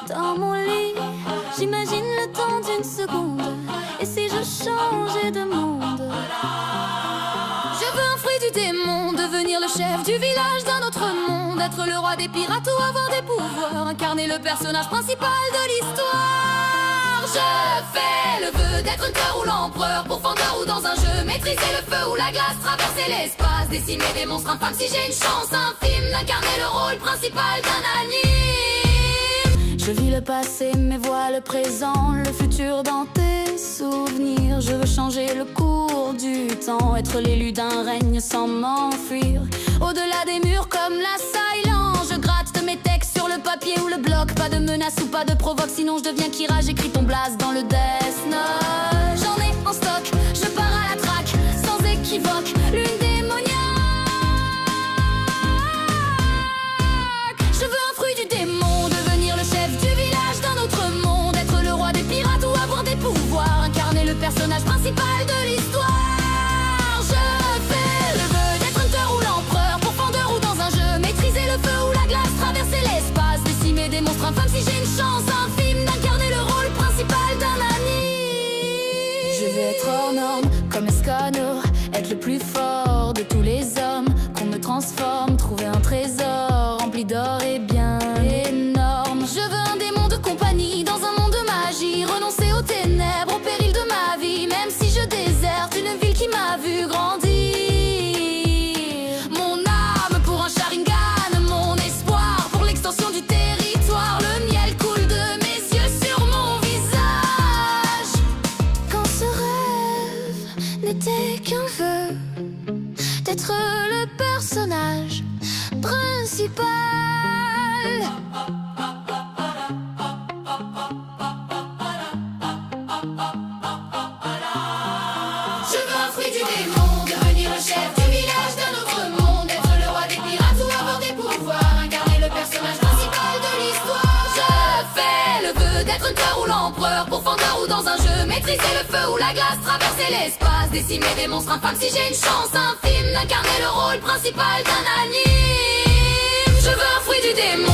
Dans mon lit, j'imagine le temps d'une seconde. Et si je changeais de monde? Je veux un fruit du démon, devenir le chef du village d'un autre monde. Être le roi des pirates ou avoir des pouvoirs, incarner le personnage principal de l'histoire. Je fais le vœu d'être Hunter ou l'empereur, pourfendeur ou dans un jeu, maîtriser le feu ou la glace, traverser l'espace, décimer des monstres infâmes. Si j'ai une chance infime d'incarner le rôle principal d'un anime. Je vis le passé mais vois le présent, le futur dans tes souvenirs. Je veux changer le cours du temps, être l'élu d'un règne sans m'enfuir. Au-delà des murs comme la silence, je gratte de mes textes sur le papier ou le bloc. Pas de menace ou pas de provoque, sinon je deviens Kira. J'écris ton blast dans le Death Note. J'en ai en stock, je pars à la traque, sans équivoque, lune démoniaque. Je veux un fruit du démon, devenir le chef du village d'un autre monde. Être le roi des pirates ou avoir des pouvoirs, incarner le personnage principal de l'histoire. Je fais le vœu d'être Hunter ou l'empereur, pourfendeur ou dans un jeu, maîtriser le feu ou la glace, traverser l'espace, décimer des monstres infâmes. Si j'ai une chance infime d'incarner le rôle principal d'un anime. Je vais être hors norme comme Escanor, être le plus fort de tous les hommes. Qu'on me transforme, trouver un trésor rempli d'or et bien énorme. Je veux un démon de compagnie dans un monde de magie, renoncer aux ténèbres, au péril de ma vie. Même si je déserte une ville qui m'a vu grandir. Mon âme pour un Sharingan, mon espoir pour l'extension du territoire. Le miel coule de mes yeux sur mon visage. Quand ce rêve n'était qu'un vœu d'être le personnage principal. Je veux un fruit du démon, devenir le chef du village d'un autre monde. Être le roi des pirates ou avoir des pouvoirs, incarner le personnage principal de l'histoire. Je fais le vœu d'être Hunter ou l'empereur, pourfendeur ou dans un jeu, maîtriser le feu ou la glace, traverser l'espace, décimer des monstres infâmes. Si j'ai une chance infime d'incarner le rôle principal d'un anime. Je veux un fruit du démon,